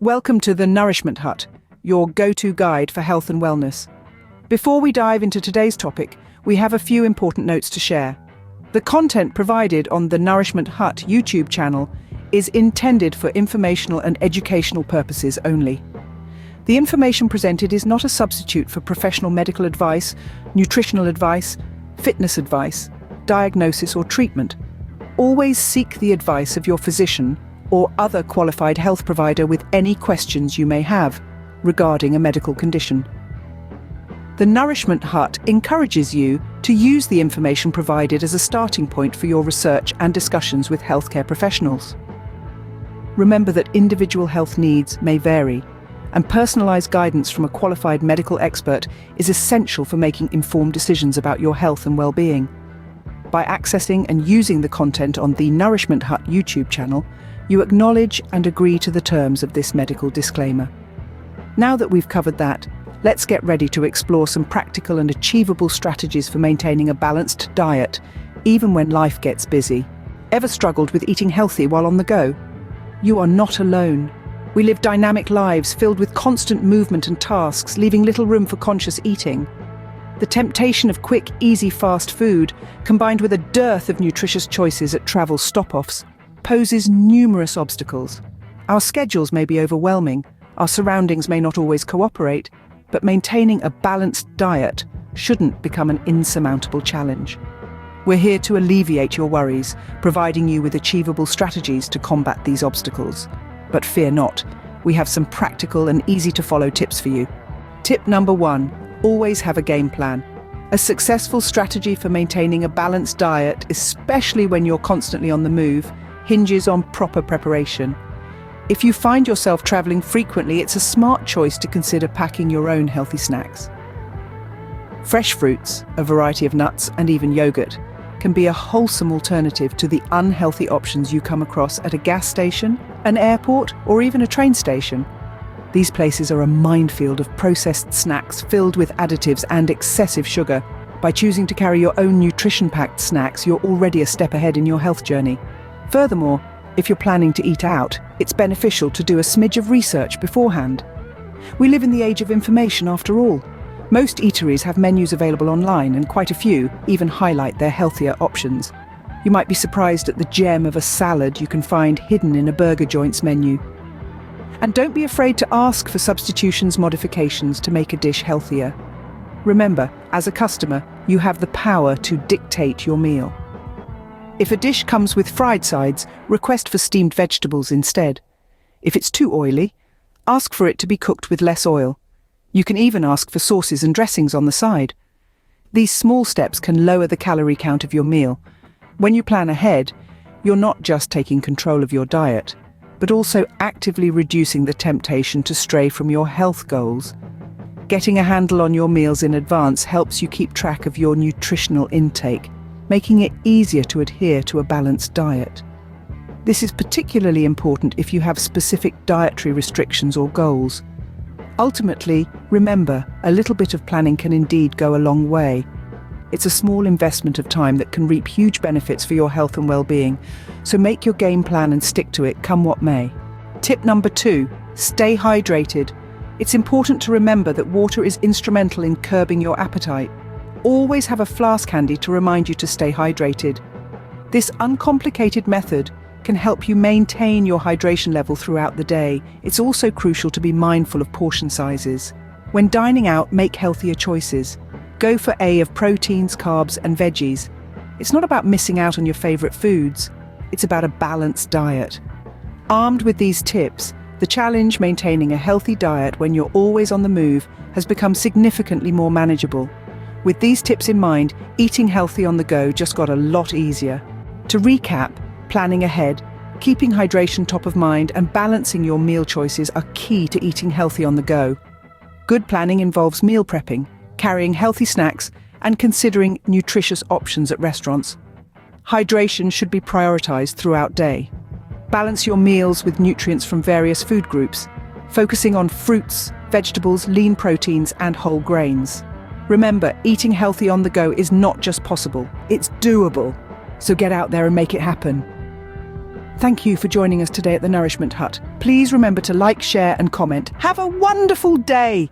Welcome to the Nourishment Hut, your go-to guide for health and wellness. Before we dive into today's topic, we have a few important notes to share. The content provided on the Nourishment Hut YouTube channel is intended for informational and educational purposes only. The information presented is not a substitute for professional medical advice, nutritional advice, fitness advice, diagnosis or treatment. Always seek the advice of your physician or other qualified health provider with any questions you may have regarding a medical condition. The Nourishment Hut encourages you to use the information provided as a starting point for your research and discussions with healthcare professionals. Remember that individual health needs may vary, and personalized guidance from a qualified medical expert is essential for making informed decisions about your health and well-being. By accessing and using the content on the Nourishment Hut YouTube channel, you acknowledge and agree to the terms of this medical disclaimer. Now that we've covered that, let's get ready to explore some practical and achievable strategies for maintaining a balanced diet, even when life gets busy. Ever struggled with eating healthy while on the go? You are not alone. We live dynamic lives filled with constant movement and tasks, leaving little room for conscious eating. The temptation of quick, easy, fast food, combined with a dearth of nutritious choices at travel stop-offs, poses numerous obstacles. Our schedules may be overwhelming, our surroundings may not always cooperate, but maintaining a balanced diet shouldn't become an insurmountable challenge. We're here to alleviate your worries, providing you with achievable strategies to combat these obstacles. But fear not, we have some practical and easy-to-follow tips for you. Tip number 1, always have a game plan. A successful strategy for maintaining a balanced diet, especially when you're constantly on the move, hinges on proper preparation. If you find yourself traveling frequently, it's a smart choice to consider packing your own healthy snacks. Fresh fruits, a variety of nuts, and even yogurt can be a wholesome alternative to the unhealthy options you come across at a gas station, an airport, or even a train station. These places are a minefield of processed snacks filled with additives and excessive sugar. By choosing to carry your own nutrition-packed snacks, you're already a step ahead in your health journey. Furthermore, if you're planning to eat out, it's beneficial to do a smidge of research beforehand. We live in the age of information after all. Most eateries have menus available online, and quite a few even highlight their healthier options. You might be surprised at the gem of a salad you can find hidden in a burger joint's menu. And don't be afraid to ask for substitutions, modifications to make a dish healthier. Remember, as a customer, you have the power to dictate your meal. If a dish comes with fried sides, request for steamed vegetables instead. If it's too oily, ask for it to be cooked with less oil. You can even ask for sauces and dressings on the side. These small steps can lower the calorie count of your meal. When you plan ahead, you're not just taking control of your diet, but also actively reducing the temptation to stray from your health goals. Getting a handle on your meals in advance helps you keep track of your nutritional intake, making it easier to adhere to a balanced diet. This is particularly important if you have specific dietary restrictions or goals. Ultimately, remember, a little bit of planning can indeed go a long way. It's a small investment of time that can reap huge benefits for your health and well-being, so make your game plan and stick to it, come what may. Tip number 2, stay hydrated. It's important to remember that water is instrumental in curbing your appetite. Always have a flask handy to remind you to stay hydrated. This uncomplicated method can help you maintain your hydration level throughout the day. It's also crucial to be mindful of portion sizes. When dining out, make healthier choices. Go for of proteins, carbs, and veggies. It's not about missing out on your favorite foods. It's about a balanced diet. Armed with these tips, the challenge maintaining a healthy diet when you're always on the move has become significantly more manageable. With these tips in mind, eating healthy on the go just got a lot easier. To recap, planning ahead, keeping hydration top of mind, and balancing your meal choices are key to eating healthy on the go. Good planning involves meal prepping, carrying healthy snacks, and considering nutritious options at restaurants. Hydration should be prioritized throughout day. Balance your meals with nutrients from various food groups, focusing on fruits, vegetables, lean proteins, and whole grains. Remember, eating healthy on the go is not just possible, it's doable. So get out there and make it happen. Thank you for joining us today at the Nourishment Hut. Please remember to like, share and comment. Have a wonderful day!